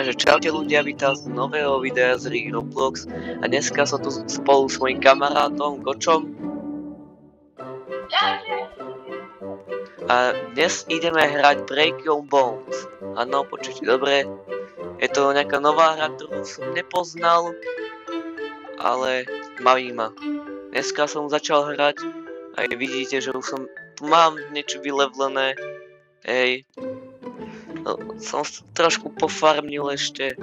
Takže čaute ľudia, vítam z nového videa z hry Roblox a dneska som tu spolu s mojím kamarátom Gočom. A dnes ideme hrať Breaking Bones. Áno, počujte dobre. Je to nejaká nová hra, ktorú som nepoznal, ale baví ma. Dneska som začal hrať a vidíte, že už som tu mám niečo vylevelené. Hej. No, som trošku pofarmil ešte,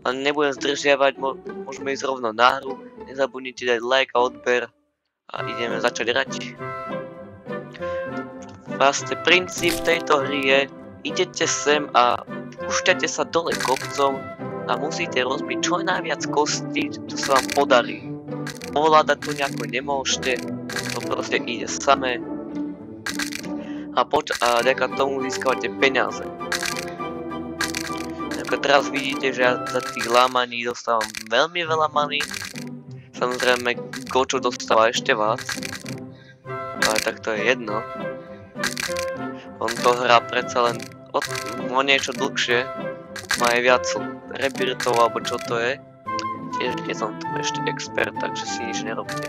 ale nebudem zdržiavať, môžeme ísť rovno na hru. Nezabudnite dať like a odber a ideme začať hrať. Vlastne princíp tejto hry je, idete sem a púšťate sa dole kopcom a musíte rozbiť čo najviac kostí, čo sa vám podarí. Ovládať to nejako nemôžete, to proste ide samé a vďaka tomu získavate peniaze. Ako teraz vidíte, že ja za tých lámaní dostávam veľmi veľa money. Samozrejme, Gočo dostáva ešte viac. Ale tak to je jedno. On to hrá predsa len o niečo dlhšie. Má aj viac rebirtov, alebo čo to je. Tiež nie som tu ešte expert, takže si nič nerobte.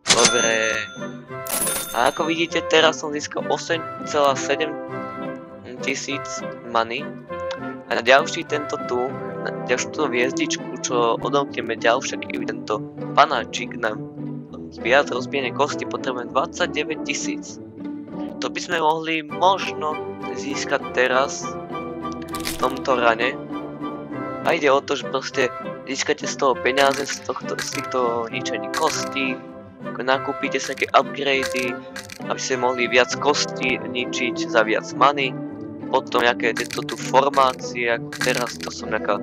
Dobre. A ako vidíte, teraz som získal 8,7 tisíc money. A na ďalší tento tu, na ďalšiu tú hviezdičku, čo odomkneme ďalšie, keď tento panáčik nám viac rozbijene kosti, potrebujeme 29 000. To by sme mohli možno získať teraz v tomto rane. A ide o to, že proste získate z toho peniaze, z týchto ničení kostí, nakúpite sa nejaké upgrady, aby ste mohli viac kostí ničiť za viac money. Potom nejaké tieto tu formácie, ako teraz to som nejaká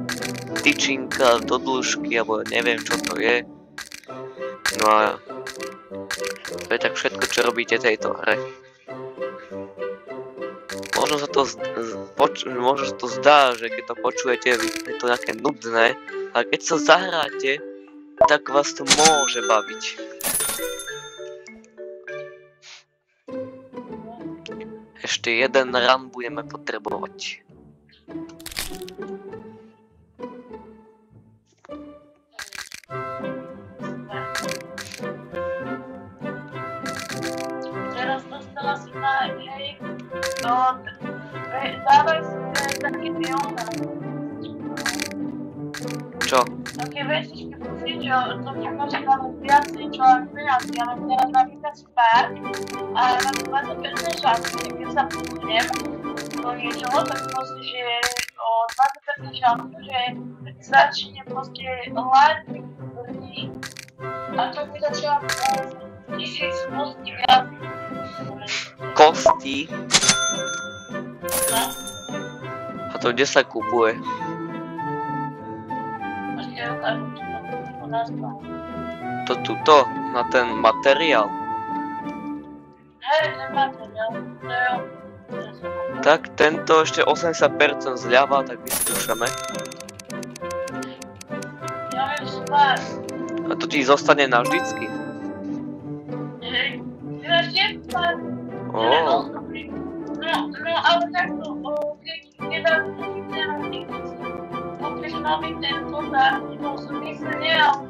tyčinka do dĺžky, alebo neviem čo to je. No a to je tak všetko, čo robíte tejto hre. Možno sa to zdá, že keď to počujete, je to nejaké nudné, ale keď sa zahráte, tak vás to môže baviť. Ešte jeden run budeme potrebovať. Teraz dostala si na hej, dávaj si taký triumfát. Čo? Také vecičky pustíš, že to ti môže dávať viacej človek peniazy, ale teraz napríklad spár a mám 20% šancu, že keď sa pustím do niečoho, tak proste, že o 20% šancu, že začne proste lightning vrní a to mi začala 1000 kostí viac. Kosti? No. A to kde sa kupuje? To tuto, na ten materiál. Hej, ten materiál, to je Tak tento ešte 80% zľava, tak vyskúšame. ja viem spár. A to ti zostane navždycky. Hej, ináč je spár. No, ale takto, keď nedám nový ten totár, nebol som myslený, ale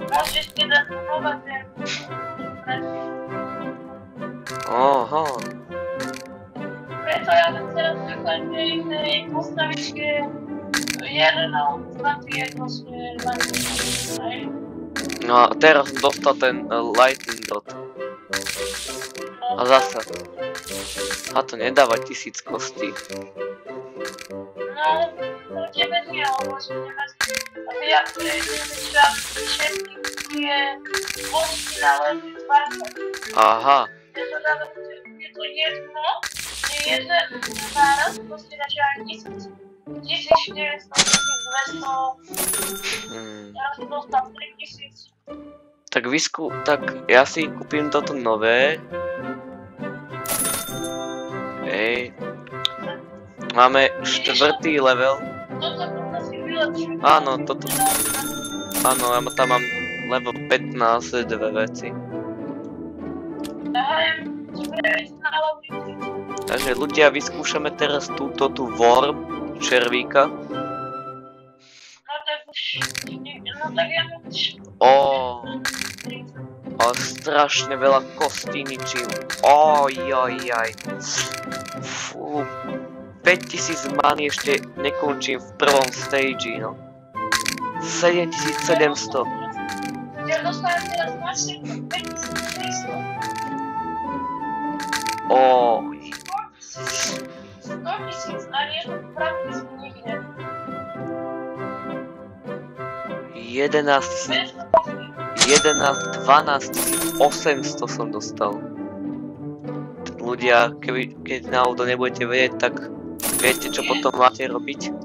môžeš ešte dať znova ten Aha. preto ja tam teraz na každej tej postavičke jeden alebo dva jedno svoje lightning. No a teraz som dostal ten lightning dot. A zasa. A to nedáva 1000 kostí. No, to tebe nie, lebo že nemáš, aby ja prejdem všetky tie kosti na ledný tvarce. Aha. Je to jedno, je jeden náraz, proste začíva 1000, 1400, 1200, ja som dostal 3000. Tak ja si kúpim toto nové. Hej. Máme 4. level. Toto si vylepšujem. Áno, toto. Áno, ja tam mám level 15, dve veci. Hej, Takže ľudia, vyskúšame teraz túto tu worm červíka. No tak ja strašne veľa kostí ničím. Ojojaj. Fú. 5000 many ešte nekončím v prvom stage, no. 7700. Ja dostanem teraz našich 5300. Oj. 100 000 a nie to prakticky nikde. 12 800 som dostal. Ľudia, keď náhodou nebudete vedieť, tak viete, čo potom máte robiť.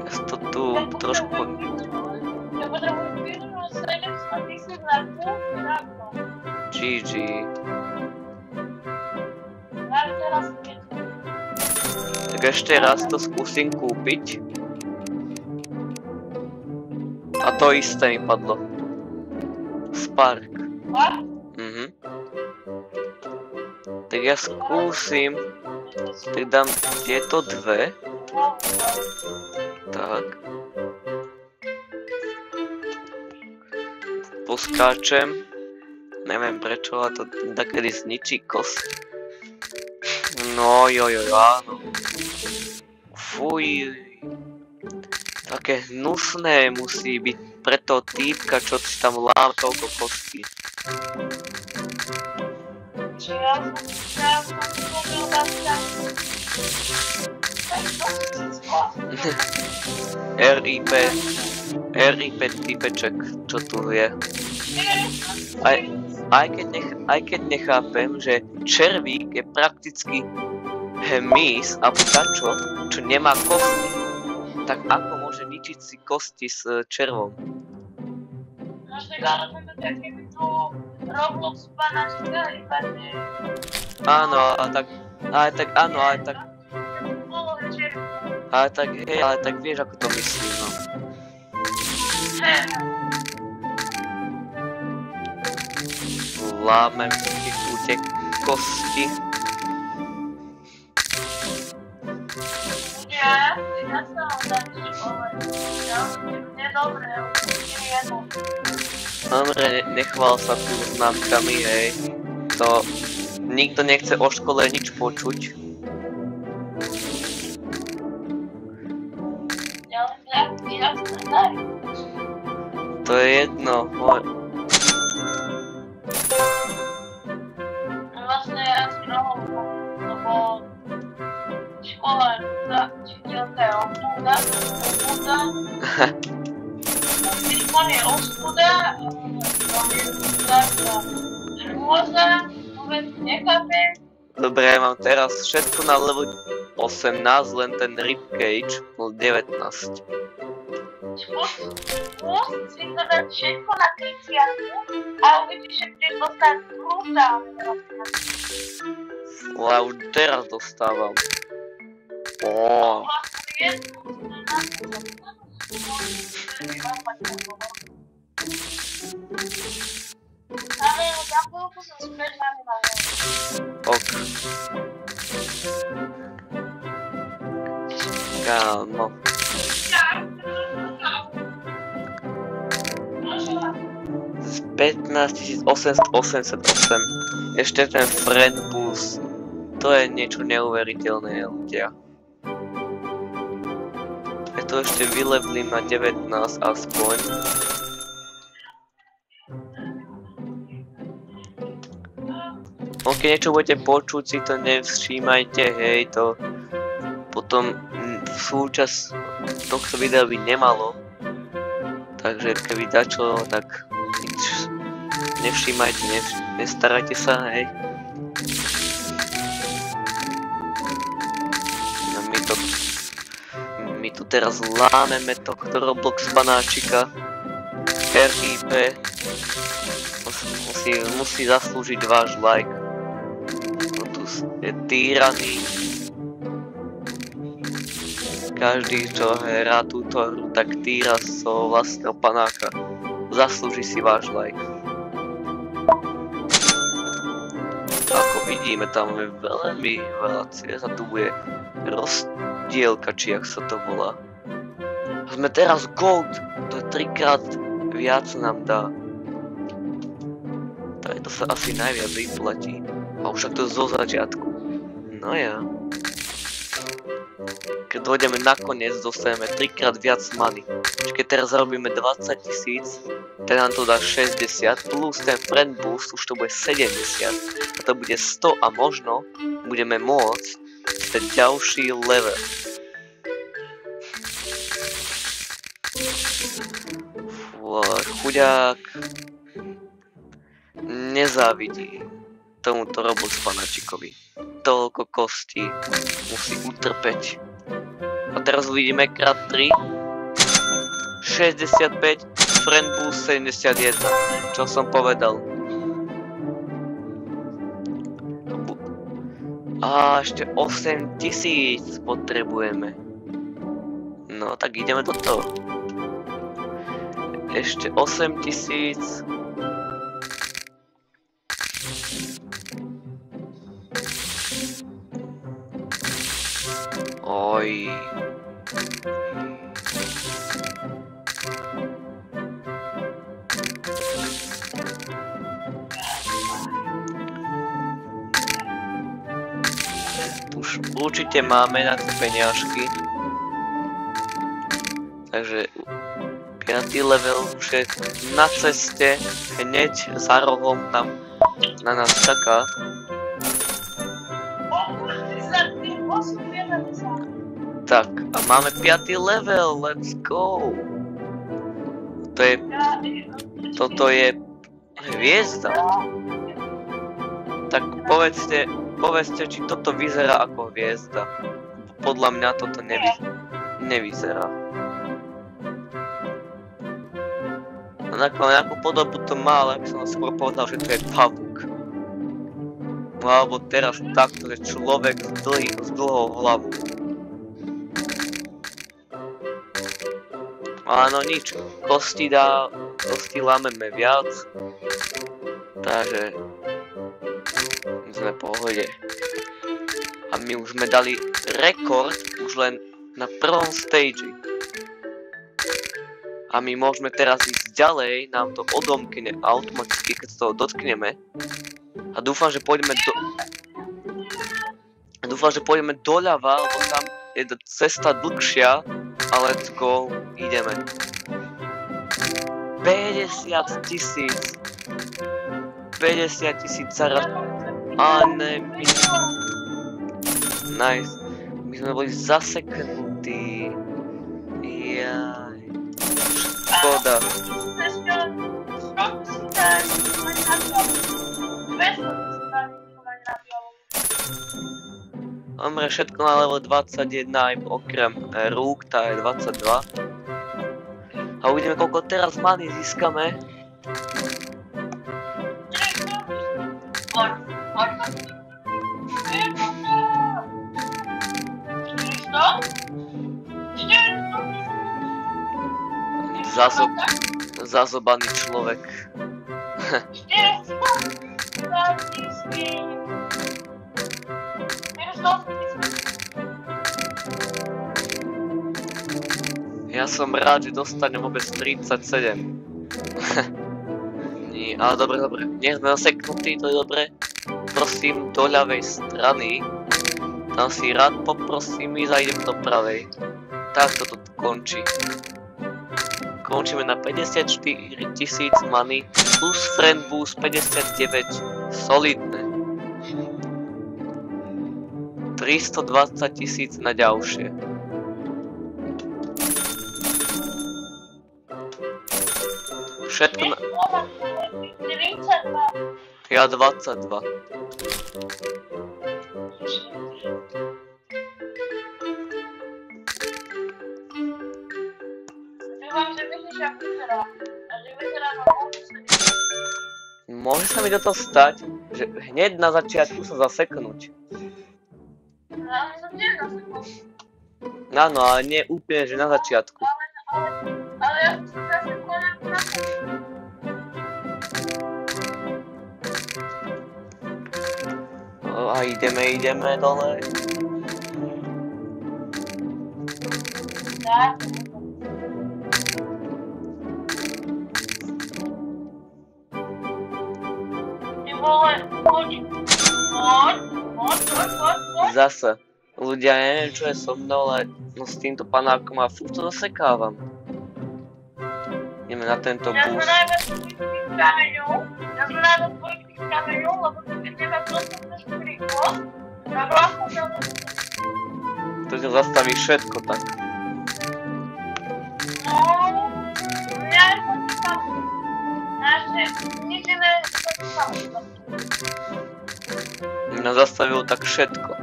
Ja to tu trošku... Ja potrebujem minimum 700 000 na kúpy na to. GG. Ja teraz viete. Tak ešte raz to skúsim kúpiť. A to isté mi padlo. Spark. What? Tak ja skúsim. Tak dám tieto dve. Tak. Poskáčem. Neviem prečo, ale to takedy zničí kost. No jojoj, áno. Fuj. Také hnusné musí byť pre toho týpka, čo si tam lám toľko kostí. Či ja som kúpil tak. RIP typeček, čo tu je. Aj keď nechápem, že červík je prakticky hmyz a ptačo, čo nemá kosti, tak ako môže ničiť si kosti s červom? Možno ale máme také tu Roblox panačka, iba nie. Áno, ale tak vieš, ako to myslím, no. Lámem si tu tie kosti. Ja sa vám začívam, ja je dobré, určite jedno. Dobre, nechvál sa tu známkami, hej. To nikto nechce o škole nič počuť. Ja daj. To je jedno, Vlastne ja si robil, lebo škola učiteľka je obsúda, on je obsúda, on je rôza, vôbec nechápem. Dobre, ja mám teraz všetko na level 18, len ten ribcage, no 19. Skús si to dať všetko na 30 a uvidíš, že budeš dostať brutálne. Ja už teraz dostávam. Ale za chvíľku som späť na minulé. Ok. Kámo. Z 15 888. Ešte ten friend boost. To je niečo neuveriteľné, ľudia. Ja to ešte vylevlím na 19 aspoň. Keď niečo budete počuť, si to nevšímajte, hej, to potom súčasť tohto videa by nemalo. Takže keby dačo, tak nič nevšímajte, nestarajte sa, hej. No my tu teraz lámeme tohto Roblox panáčika. RIP musí zaslúžiť váš like. Je týraný. Každý, čo hrá túto hru, tak týra svojho vlastného panáka. Zaslúži si váš like. vidíme, tam je veľmi veľa ciest a tu bude rozdielka, či jak sa to volá. Sme teraz gold, to je 3-krát viac nám dá. Tak to sa asi najviac vyplatí. A však to zo začiatku. No ja. Keď dojdeme nakoniec, dostaneme 3-krát viac money. Keď teraz zarobíme 20 000, tak nám to dá 60, plus ten friend boost, už to bude 70. A to bude 100 a možno budeme môcť ten ďalší level. Chuďák nezávidí tomuto Roblox fanačikovi. Toľko kostí musí utrpeť. A teraz uvidíme krát 3. 65, friend boost 71. Čo som povedal. A ešte 8000 potrebujeme. No tak ideme do toho. Ešte 8000. Oj. Už určite máme na tie peniažky. Takže 5. level už je na ceste, hneď za rohom tam na nás čaká. Tak, a máme 5. level, let's go! Toto je hviezda. Tak povedzte, či toto vyzerá ako hviezda. Podľa mňa toto nevyzerá. Nejakú podobu to má, ale by som skôr povedal, že to je pavúk. No alebo teraz takto, že človek s dlhou hlavou. Áno, nič. Kosti lámeme viac. Takže sme v pohode. A my už sme dali rekord už len na prvom stage. A my môžeme teraz ísť ďalej, nám to odomkne automaticky, keď sa toho dotkneme. A dúfam, že pôjdeme doľava, lebo tam je cesta dlhšia. A let's go, ideme. 50 000. 50 000 zaraz. A ne, nice. My sme boli zaseknutí. Jaj. Škoda. Máme všetko na level 21 aj okrem rúk, tá je 22. A uvidíme, koľko teraz money získame. Zazobaný človek. Ja som rád, že dostanem vôbec 37. Nie, ale dobre. Nie sme zaseknutí, to je dobre. Prosím, do ľavej strany. Tam si rád poprosím ísť a idem do pravej. Tak toto končí. Končíme na 54 000 money plus friend boost 59. Solidné. 320 000 na ďalšie. Všetko na... Ja 22. Môže sa mi toto stať, že hneď na začiatku sa zaseknúť. Áno, ale nie úplne, že na začiatku. Ale ja som zasekla na začiatku. A ideme dole. Tak. Ty vole, poď. Zase. Ľudia, neviem čo je so mnou, ale no s týmto panákom a furt to zasekávam. Ideme na tento Ja som bus. najviac tvojich kameňov, lebo keď nemá dostupnú rýchlosť, tak vlastne To ťa zastaví všetko tak. no, mňa je to tam. Naše, nič iné to tam. Mňa zastavilo tak všetko.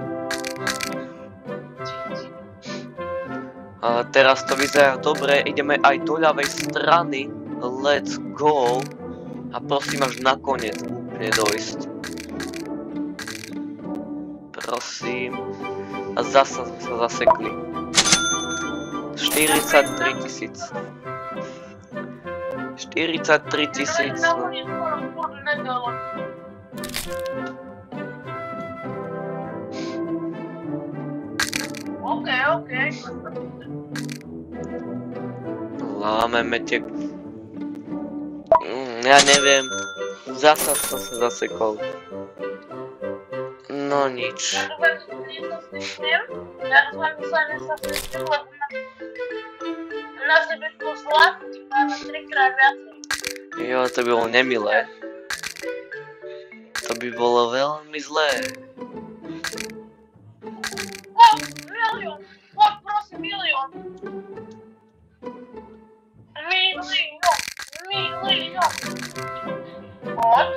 Ale teraz to vyzerá dobre, ideme aj do ľavej strany. Let's go. A prosím až nakoniec úplne dojsť. Prosím. A zasa sme sa zasekli. 43 000. 43 000. Nakoniec skoro furt nedalo. OK. Lámeme tie... Ja neviem. Zasa som sa zasekol. No nič. Ja dúfam, že to nestýchnem. Ja dúfam, že sa nestýchnem, lebo na sebe to zlatý, máme 3-krát viacej. Jo, to by bolo nemilé. To by bolo veľmi zlé. Milión! Poď prosím, milión! Milión! Poď!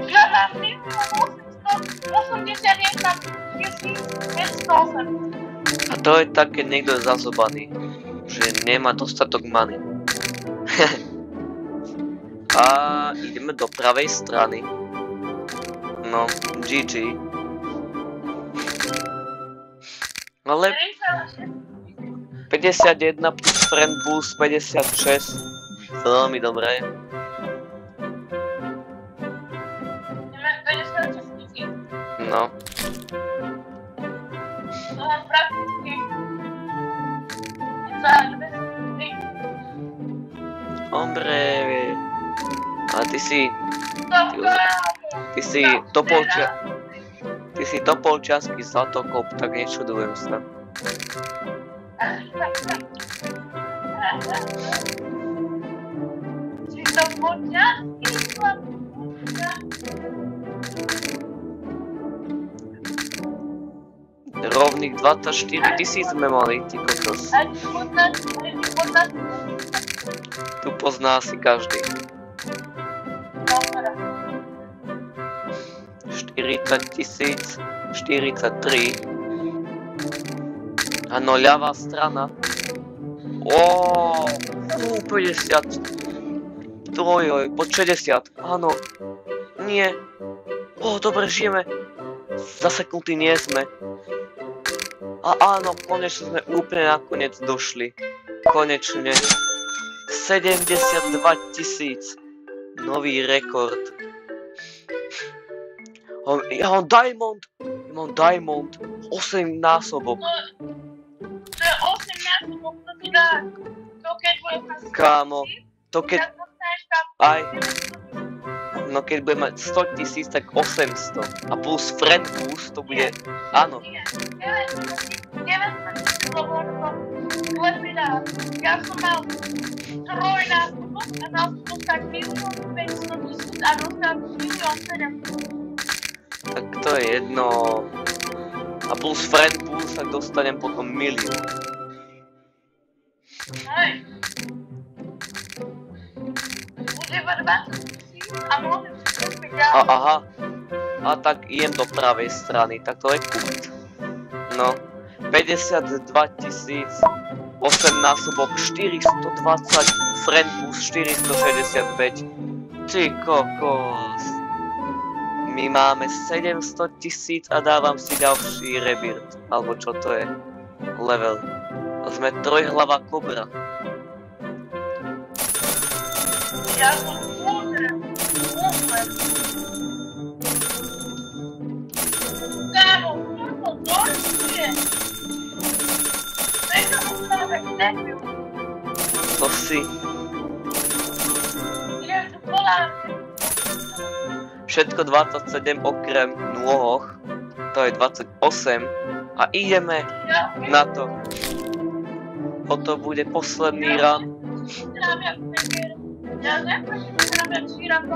Ja mám 1,508. A to je tak, keď niekto je zazobaný. Že nemá dostatok money. A ideme do pravej strany. No, GG. Ale 51 plus friend boost 56. Veľmi dobré. No. To mám prakticky za 203. Hombre. A ty si topolčiansky zlatokop, tak nečudujem sa. Si topolčiansky zlatokop? Rovných 24 000 sme mali, ty kokos. Tu pozná si každý. 40 000, 43. Áno, ľavá strana. Ó, 50. Trojoj, pod 60. Áno. Nie. Ó, dobre, žijeme. Zaseknutí nie sme. A áno, konečne sme úplne nakoniec došli. Konečne. 72 000. Nový rekord. Ja mám diamond. 8 násobok. To je 8 násobok, to ti dá. To keď bude mať 100 000, Kámo, to keď... tak dostaneš tam Aj. No keď bude mať 100 000, tak 800. A plus friend boost to bude... Áno. 900 000, lebo to lepí dá. Ja som mal 3 násobok a mal som dostať 1 500 000 a dostal 1 700 000. Tak to je jedno. A plus friend boost, tak dostanem potom 1 000 000. Hej. Bude iba 20 000 a môžem si kúpiť ďalej. Aha. A tak idem do pravej strany, tak to je kúpiť. No. 52 000, 8 násobok 420, friend boost 465. Ty kokos. My máme 700 000 a dávam si ďalší rebirth. Alebo čo to je? Level. A sme trojhlava kobra. Ja som múdre. Debil. To si. Ja tu volám. Všetko 27 okrem nôh. To je 28. A ideme na to. Toto bude posledný run. Ja nepočím, že nám ja 3 run,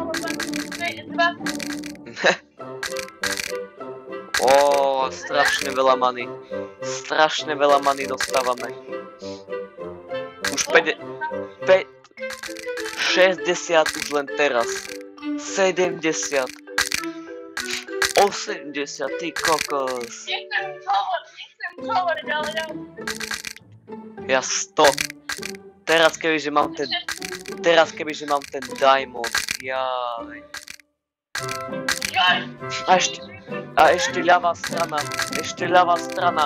strašne veľa money. Strašne veľa money dostávame. Už 60 už len teraz. 70. 80, ty kokos. Nechcem hovoriť, ale Ja 100. Teraz kebyže mám ten diamond. Jaj. A ešte ľavá strana.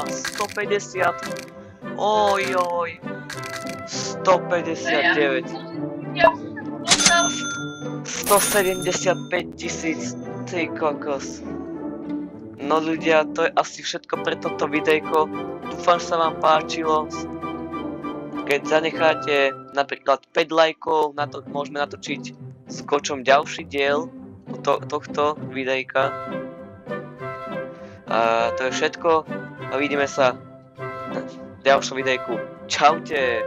150. Ojoj. 159. 175 000. Ty kokos. No ľudia, to je asi všetko pre toto videjko. Dúfam, že sa vám páčilo. Keď zanecháte napríklad 5 lajkov, môžeme natočiť s Kočom ďalší diel tohto videjka. A to je všetko a vidíme sa v ďalšom videjku. Čaute!